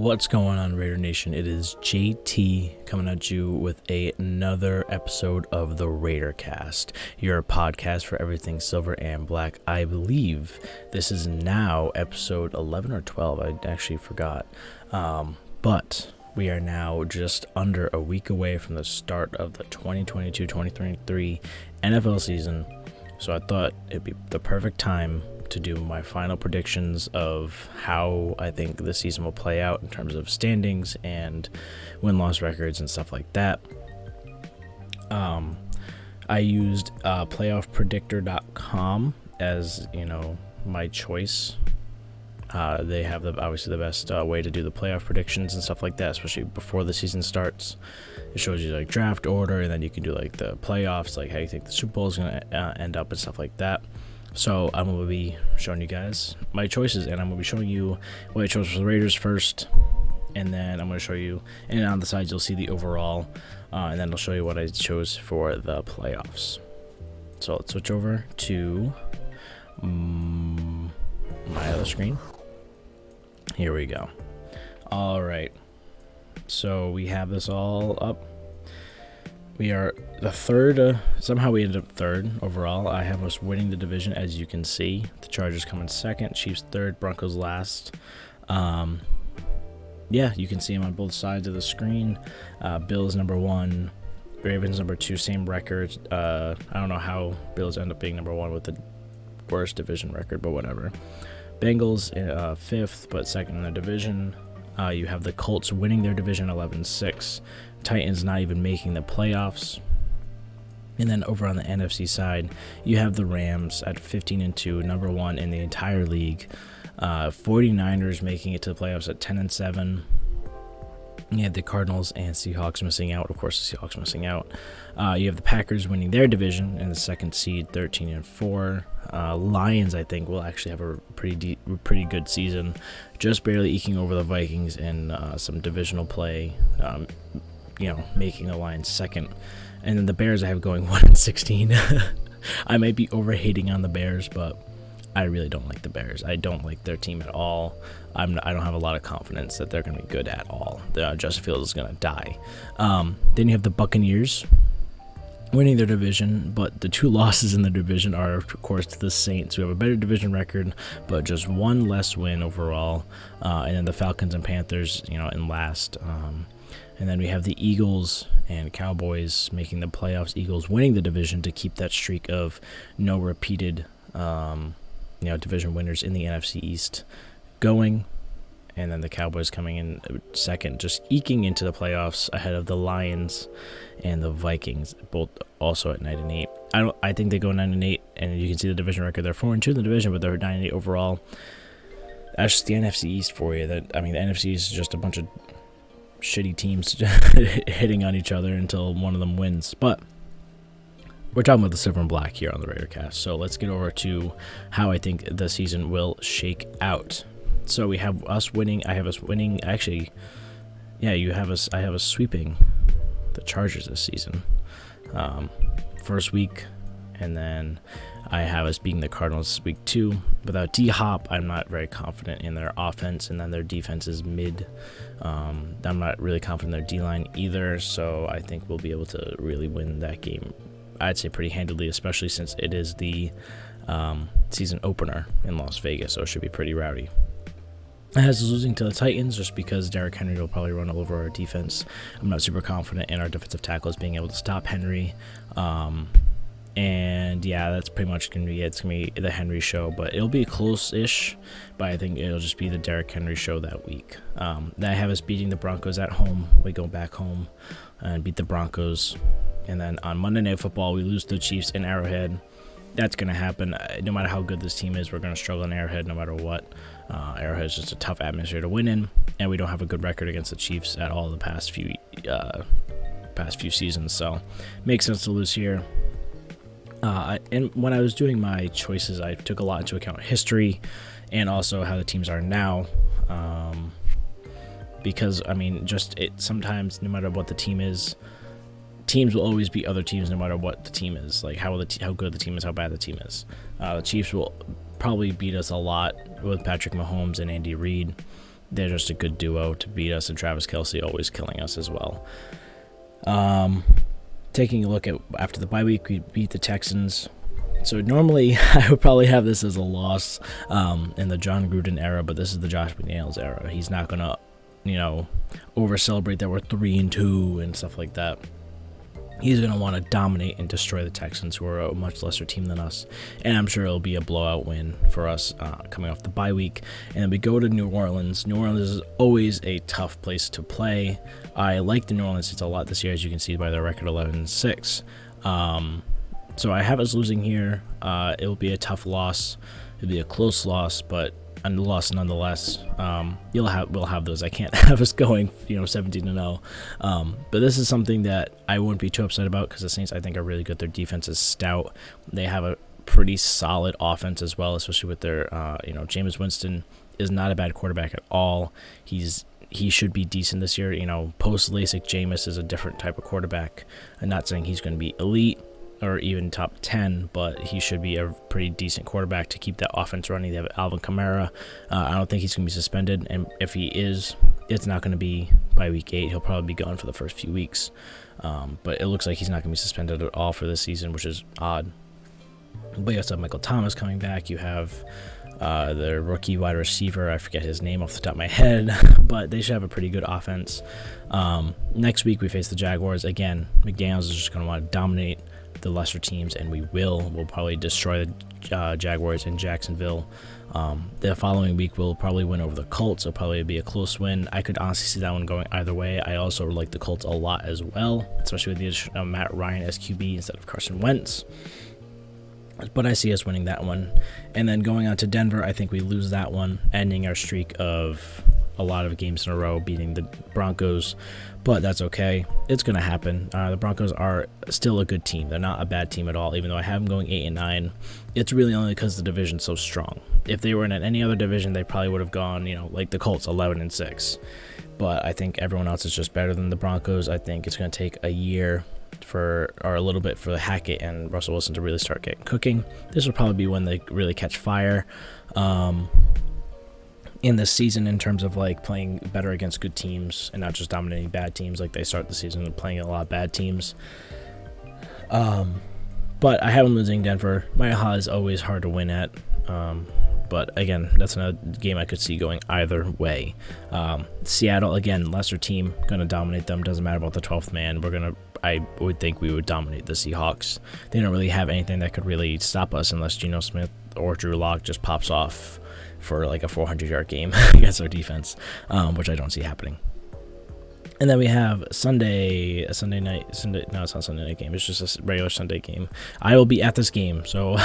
What's going on, Raider Nation? It is JT coming at you with another episode of the Raidercast, your podcast for everything silver and black. I believe this is now episode 11 or 12. I actually forgot. But we are now just under a week away from the start of the 2022-2023 NFL season. So I thought it'd be the perfect time to do my final predictions of how I think the season will play out in terms of standings and win-loss records and stuff like that. I used playoffpredictor.com as, my choice. They have obviously the best way to do the playoff predictions and stuff like that, especially before the season starts. It shows you like draft order, and then you can do like the playoffs, like how you think the Super Bowl is going to end up and stuff like that. So I'm going to be showing you guys my choices, and I'm going to be showing you what I chose for the Raiders first, and then I'm going to show you, and on the sides you'll see the overall, and then I'll show you what I chose for the playoffs. So let's switch over to my other screen. Here we go. All right. So we have this all up. We are the third. Somehow we ended up third overall. I have us winning the division, as you can see. The Chargers come in second, Chiefs third, Broncos last. You can see them on both sides of the screen. Bills number one, Ravens number two, same records. I don't know how Bills end up being number one with the worst division record, but whatever. Bengals fifth, but second in the division. You have the Colts winning their division 11-6. Titans not even making the playoffs. And then over on the NFC side, you have the Rams at 15-2, number one in the entire league. 49ers making it to the playoffs at 10-7. You have the Cardinals and Seahawks missing out. Of course, the Seahawks missing out. You have the Packers winning their division in the second seed, 13-4. Lions, I think, will actually have a pretty good season, just barely eking over the Vikings in some divisional play. Making the Lions second. And then the Bears I have going 1-16. I might be overhating on the Bears, but I really don't like the Bears. I don't like their team at all. I don't have a lot of confidence that they're going to be good at all. Justin Fields is going to die. Then you have the Buccaneers winning their division, but the two losses in the division are, of course, to the Saints, who have a better division record, but just one less win overall. And then the Falcons and Panthers, in last. And then we have the Eagles and Cowboys making the playoffs. Eagles winning the division to keep that streak of no repeated division winners in the NFC East going. And then the Cowboys coming in second, just eking into the playoffs ahead of the Lions and the Vikings, both also at 9-8. I think they go 9-8, and you can see the division record. They're 4-2 in the division, but they're 9-8 overall. That's just the NFC East for you. The NFC East is just a bunch of shitty teams hitting on each other until one of them wins. But we're talking about the silver and black here on the Raidercast. So let's get over to how I think the season will shake out. So we have us winning. I have us winning. Actually, you have us. I have us sweeping the Chargers this season. First week, and then I have us beating the Cardinals week 2. Without D-Hop, I'm not very confident in their offense, and then their defense is mid. I'm not really confident in their D-line either, so I think we'll be able to really win that game, I'd say pretty handily, especially since it is the season opener in Las Vegas, so it should be pretty rowdy. I has us losing to the Titans just because Derrick Henry will probably run all over our defense. I'm not super confident in our defensive tackles being able to stop Henry. That's pretty much going to be it. It's going to be the Henry show, but it'll be close-ish, but I think it'll just be the Derrick Henry show that week. I have us beating the Broncos at home. We go back home and beat the Broncos. And then on Monday Night Football, we lose to the Chiefs in Arrowhead. That's going to happen. No matter how good this team is, we're going to struggle in Arrowhead no matter what. Arrowhead is just a tough atmosphere to win in, and we don't have a good record against the Chiefs at all the past few seasons, so makes sense to lose here. And when I was doing my choices, I took a lot into account history and also how the teams are now, because sometimes no matter what the team is, teams will always beat other teams no matter what the team is, like how good the team is, how bad the team is. The Chiefs will probably beat us a lot with Patrick Mahomes and Andy Reid. they're just a good duo to beat us, and Travis Kelce always killing us as well. Taking a look at after the bye week, we beat the Texans. So normally I would probably have this as a loss in the John Gruden era, but this is the Josh McDaniels era. He's not going to, over celebrate that we're 3-2 and stuff like that. He's going to want to dominate and destroy the Texans, who are a much lesser team than us. And I'm sure it'll be a blowout win for us coming off the bye week. And then we go to New Orleans. New Orleans is always a tough place to play. I like the New Orleans Saints a lot this year, as you can see by their record 11-6. So I have us losing here. It will be a tough loss. It'll be a close loss, but a loss nonetheless. We'll have those. I can't have us going 17-0. But this is something that I wouldn't be too upset about, because the Saints, I think, are really good. Their defense is stout. They have a pretty solid offense as well, especially with their Jameis Winston is not a bad quarterback at all. He should be decent this year. Post LASIK, Jameis is a different type of quarterback. I'm not saying he's going to be elite or even top 10, but he should be a pretty decent quarterback to keep that offense running. They have Alvin Kamara. I don't think he's going to be suspended, and if he is, it's not going to be by week 8. He'll probably be gone for the first few weeks, but it looks like he's not going to be suspended at all for this season, which is odd. But you also have Michael Thomas coming back. You have the rookie wide receiver, I forget his name off the top of my head, but they should have a pretty good offense. Next week we face the Jaguars. Again, McDaniels is just going to want to dominate the lesser teams, and we'll probably destroy the Jaguars in Jacksonville. The following week we'll probably win over the Colts. It'll probably be a close win. I could honestly see that one going either way. I also like the Colts a lot as well, especially with the addition of Matt Ryan as QB instead of Carson Wentz. But I see us winning that one. And then going on to Denver, I think we lose that one, ending our streak of a lot of games in a row, beating the Broncos. But that's okay. It's going to happen. The Broncos are still a good team. They're not a bad team at all, even though I have them going 8-9. It's really only because the division's so strong. If they were in any other division, they probably would have gone, like the Colts, 11-6. But I think everyone else is just better than the Broncos. I think it's going to take a year or a little bit for Hackett and Russell Wilson to really start getting cooking. This will probably be when they really catch fire in this season, in terms of like playing better against good teams and not just dominating bad teams like they start the season and playing a lot of bad teams. But I have them losing Denver. Mile High is always hard to win at. But again, that's another game I could see going either way. Seattle, again, lesser team, going to dominate them. Doesn't matter about the 12th man. I would think we would dominate the Seahawks. They don't really have anything that could really stop us unless Geno Smith or Drew Lock just pops off for like a 400-yard game against our defense, which I don't see happening. And then we have Sunday night. No, it's not Sunday night game. It's just a regular Sunday game. I will be at this game, so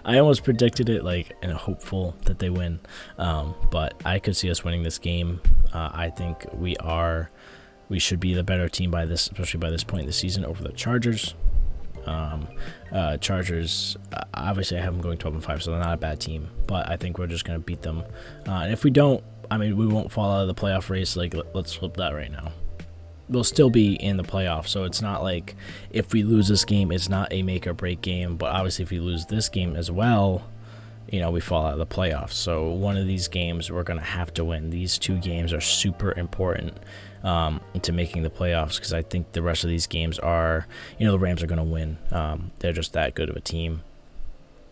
I almost predicted it, and hopeful that they win. But I could see us winning this game. I think we should be the better team especially by this point in the season, over the Chargers. Chargers, obviously I have them going 12-5, so they're not a bad team. But I think we're just going to beat them. And if we don't, we won't fall out of the playoff race. Let's flip that right now. We'll still be in the playoffs, so it's not like if we lose this game, it's not a make or break game. But obviously, if we lose this game as well, we fall out of the playoffs. So one of these games we're going to have to win. These two games are super important to making the playoffs, because I think the rest of these games are, the Rams are going to win. They're just that good of a team.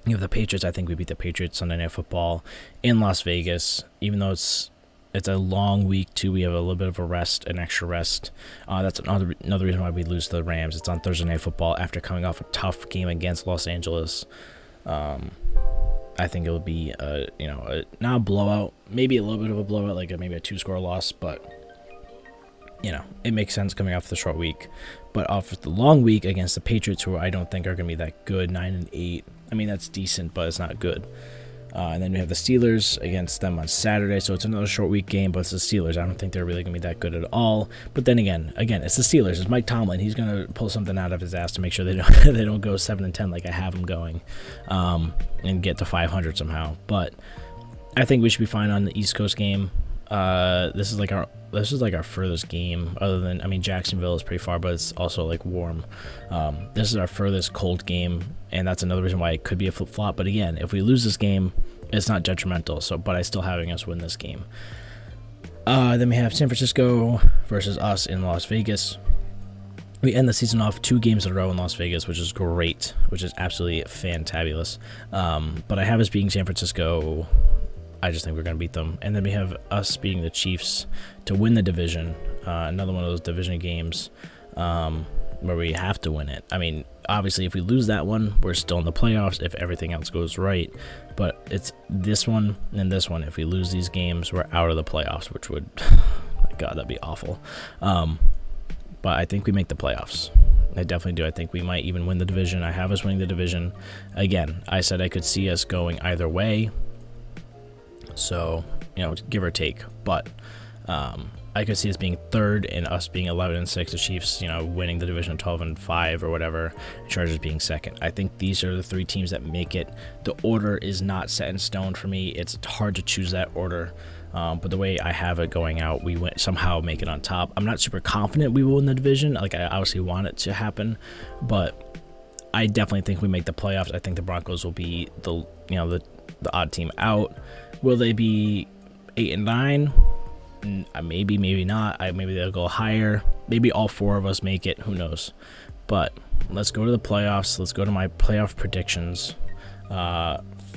You have the Patriots. I think we beat the Patriots Sunday Night Football in Las Vegas, even though it's a long week too. We have a little bit of an extra rest. That's another reason why we lose to the Rams. It's on Thursday Night Football after coming off a tough game against Los Angeles. I think it would be not a blowout, maybe a little bit of a blowout, maybe a 2-score loss, but it makes sense coming off the short week. But off the long week against the Patriots, who I don't think are going to be that good, 9-8. That's decent, but it's not good. And then we have the Steelers against them on Saturday, so it's another short week game, but it's the Steelers. I don't think they're really going to be that good at all. But then again, it's the Steelers. It's Mike Tomlin. He's going to pull something out of his ass to make sure they don't go 7-10 like I have them going, and get to 500 somehow. But I think we should be fine on the East Coast game. This is our furthest game, other than Jacksonville is pretty far, but it's also warm. This is our furthest cold game, and that's another reason why it could be a flip-flop. But again, if we lose this game, it's not detrimental. But I still having us win this game. Then we have San Francisco versus us in Las Vegas. We end the season off 2 games in a row in Las Vegas, which is great, which is absolutely fantabulous. But I have us beating San Francisco. I just think we're going to beat them. And then we have us beating the Chiefs to win the division. Another one of those division games where we have to win it. I mean, obviously, if we lose that one, we're still in the playoffs if everything else goes right. But it's this one and this one. If we lose these games, we're out of the playoffs, which would, my God, that'd be awful. But I think we make the playoffs. I definitely do. I think we might even win the division. I have us winning the division. Again, I said I could see us going either way. So, give or take. But I could see us being 3rd and us being 11-6. The Chiefs, winning the division 12-5 or whatever. Chargers being 2nd. I think these are the 3 teams that make it. The order is not set in stone for me. It's hard to choose that order. But the way I have it going out, we somehow make it on top. I'm not super confident we will win the division. Like, I obviously want it to happen, but I definitely think we make the playoffs. I think the Broncos will be the odd team out. Will they be 8-9? Maybe, maybe not. Maybe they'll go higher. Maybe all 4 of us make it. Who knows? But let's go to the playoffs. Let's go to my playoff predictions.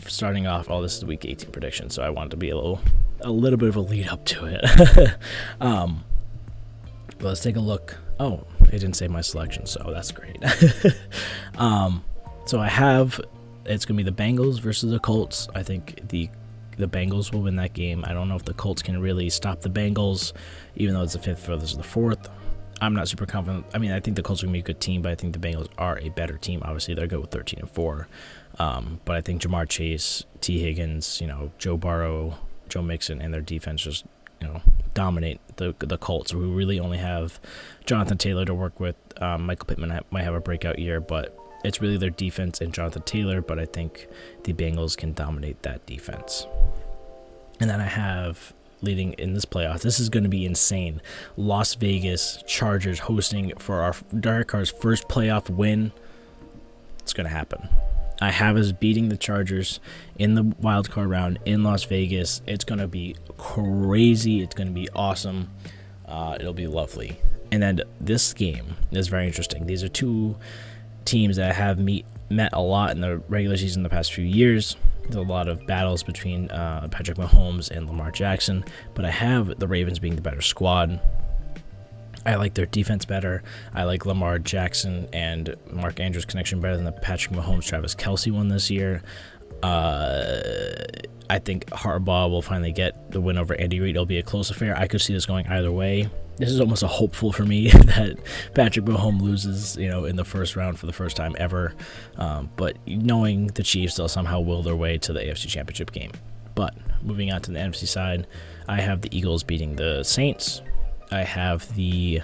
Starting off, this is week 18 prediction, so I want it to be a little bit of a lead up to it. But let's take a look. Oh, it didn't say my selection, so that's great. So I have, it's gonna be the Bengals versus the Colts. I think the Bengals will win that game. I don't know if the Colts can really stop the Bengals, even though it's the 5th versus the 4th. I'm not super confident. I mean, I think the Colts are gonna be a good team, but I think the Bengals are a better team. Obviously, they're good with 13-4. But I think Jamar Chase, T. Higgins, Joe Burrow, Joe Mixon, and their defense just, dominate the Colts, who really only have Jonathan Taylor to work with. Michael Pittman might have a breakout year, but it's really their defense and Jonathan Taylor. But I think the Bengals can dominate that defense. And then I have, leading in this playoff, this is going to be insane. Las Vegas Chargers hosting for our Derek Carr's first playoff win. It's going to happen. I have us beating the Chargers in the wild card round in Las Vegas. It's going to be crazy. It's going to be awesome. It'll be lovely. And then this game is very interesting. These are 2 teams that have met a lot in the regular season the past few years. There's a lot of battles between Patrick Mahomes and Lamar Jackson, but I have the Ravens being the better squad. I like their defense better. I like Lamar Jackson and Mark Andrews' connection better than the Patrick Mahomes, Travis Kelce one this year. I think Harbaugh will finally get the win over Andy Reid. It'll be a close affair. I could see this going either way. This is almost a hopeful for me that Patrick Mahomes loses, in the first round for the first time ever. But knowing the Chiefs, they'll somehow will their way to the AFC Championship game. But moving on to the NFC side, I have the Eagles beating the Saints. I have the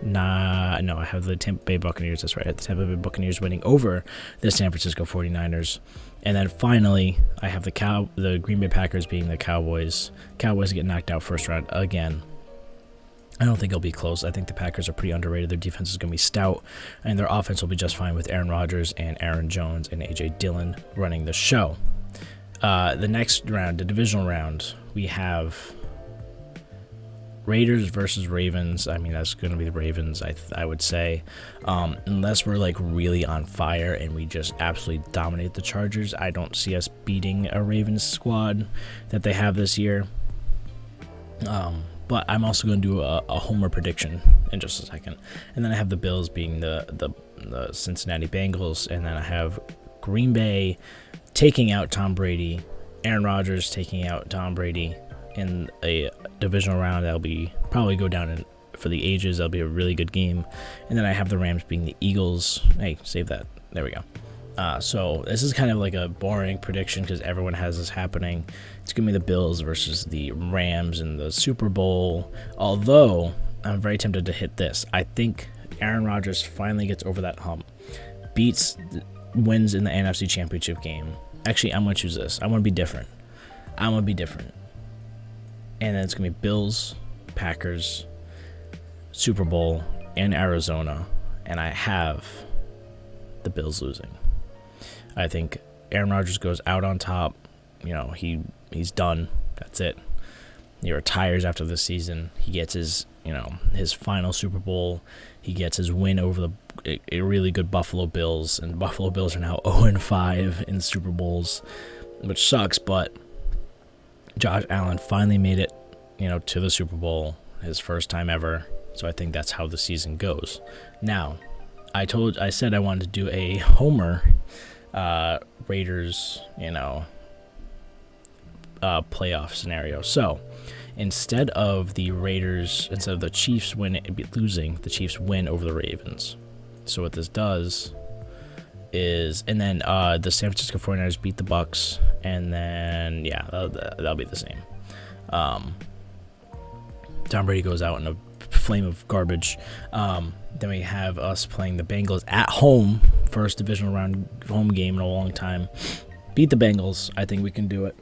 Tampa Bay Buccaneers. That's right. I have the Tampa Bay Buccaneers winning over the San Francisco 49ers. And then finally, I have the Green Bay Packers beating the Cowboys. Cowboys get knocked out first round again. I don't think it'll be close. I think the Packers are pretty underrated. Their defense is going to be stout, and their offense will be just fine with Aaron Rodgers and Aaron Jones and A.J. Dillon running the show. The next round, the divisional round, we have Raiders versus Ravens. I mean, that's going to be the Ravens, I would say. Unless we're really on fire and we just absolutely dominate the Chargers, I don't see us beating a Ravens squad that they have this year. But I'm also going to do a homer prediction in just a second. And then I have the Bills being the Cincinnati Bengals. And then I have Green Bay taking out Tom Brady. Aaron Rodgers taking out Tom Brady in a divisional round. That'll probably go down for the ages. That'll be a really good game. And then I have the Rams being the Eagles. Hey, save that. There we go. So this is kind of like a boring prediction because everyone has this happening. It's going to be the Bills versus the Rams in the Super Bowl. Although, I'm very tempted to hit this. I think Aaron Rodgers finally gets over that hump. Wins in the NFC Championship game. Actually, I'm going to choose this. I want to be different. And then it's going to be Bills, Packers, Super Bowl, in Arizona. And I have the Bills losing. I think Aaron Rodgers goes out on top. He's done. That's it. He retires after the season. He gets his, his final Super Bowl. He gets his win over a really good Buffalo Bills, and Buffalo Bills are now 0-5 in Super Bowls, which sucks, but Josh Allen finally made it, to the Super Bowl, his first time ever. So I think that's how the season goes. Now, I said I wanted to do a Homer Raiders, playoff scenario. So instead of the Chiefs losing, the Chiefs win over the Ravens. So what this does is, and then the San Francisco 49ers beat the Bucks, and then that'll be the same. Tom Brady goes out in a flame of garbage. Then we have us playing the Bengals at home, first divisional round home game in a long time. Beat the Bengals. I think we can do it.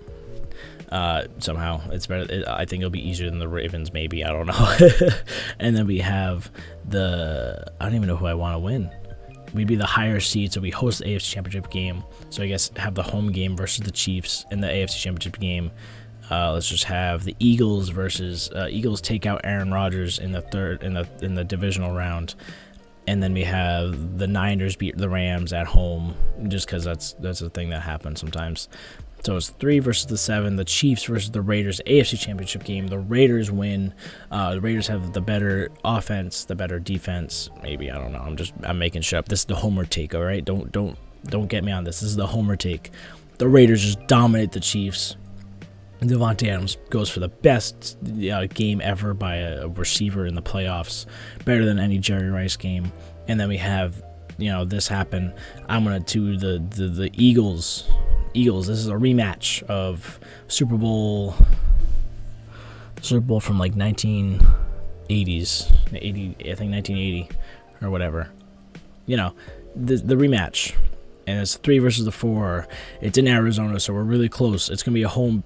Somehow it's better. I think it'll be easier than the Ravens, maybe. I don't know. And then we have I don't even know who I want to win. We'd be the higher seed, so we host the AFC Championship game. So I guess have the home game versus the Chiefs in the AFC Championship game. Let's just have the Eagles versus Eagles take out Aaron Rodgers in the divisional round, and then we have the Niners beat the Rams at home, just because that's a thing that happens sometimes. So it's 3 versus the 7, the Chiefs versus the Raiders, AFC Championship game. The Raiders win. The Raiders have the better offense, the better defense. Maybe, I don't know. I'm making shit up. This is the Homer take, all right? Don't get me on this. This is the Homer take. The Raiders just dominate the Chiefs. Davante Adams goes for the best game ever by a receiver in the playoffs, better than any Jerry Rice game. And then we have, this happen. I'm gonna do the Eagles. This is a rematch of Super Bowl from like 1980s, I think 1980 or whatever. The rematch. And it's 3 versus the 4. It's in Arizona, so we're really close. It's going to be a home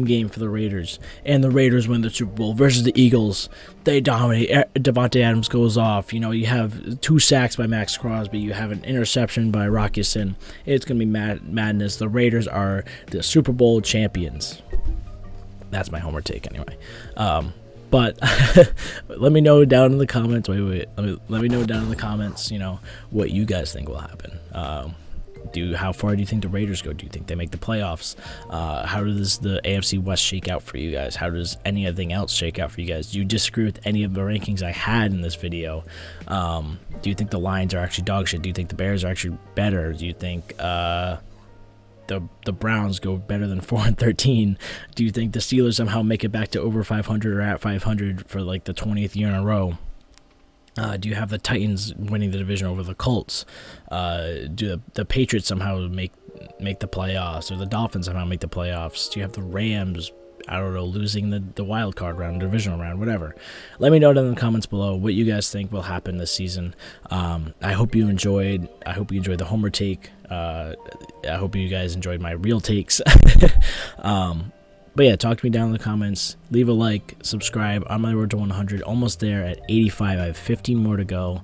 game for the Raiders. And the Raiders win the Super Bowl versus the Eagles. They dominate. Davante Adams goes off. You have 2 sacks by Max Crosby. You have an interception by Rocky Sin. It's going to be madness. The Raiders are the Super Bowl champions. That's my Homer take anyway. But let me know down in the comments. Wait. Let me know down in the comments, what you guys think will happen. How far do you think the Raiders go? Do you think they make the playoffs? How does the AFC West shake out for you guys? How does anything else shake out for you guys? Do you disagree with any of the rankings I had in this video? Do you think the Lions are actually dog shit? Do you think the Bears are actually better? Do you think the Browns go better than 4-13? Do you think the Steelers somehow make it back to over 500 or at 500 for like the 20th year in a row? Do you have the Titans winning the division over the Colts? Do the Patriots somehow make the playoffs, or the Dolphins somehow make the playoffs? Do you have the Rams, I don't know, losing the wild card round, divisional round, whatever? Let me know down in the comments below what you guys think will happen this season. I hope you enjoyed the Homer take. I hope you guys enjoyed my real takes. But yeah, talk to me down in the comments. Leave a like, subscribe. On my road to 100, almost there at 85. I have 15 more to go.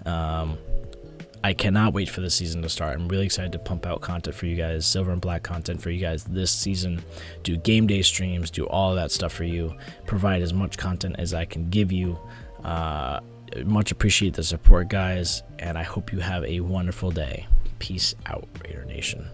I cannot wait for the season to start. I'm really excited to pump out content for you guys, silver and black content for you guys this season. Do game day streams, do all of that stuff for you. Provide as much content as I can give you. Much appreciate the support, guys, and I hope you have a wonderful day. Peace out, Raider Nation.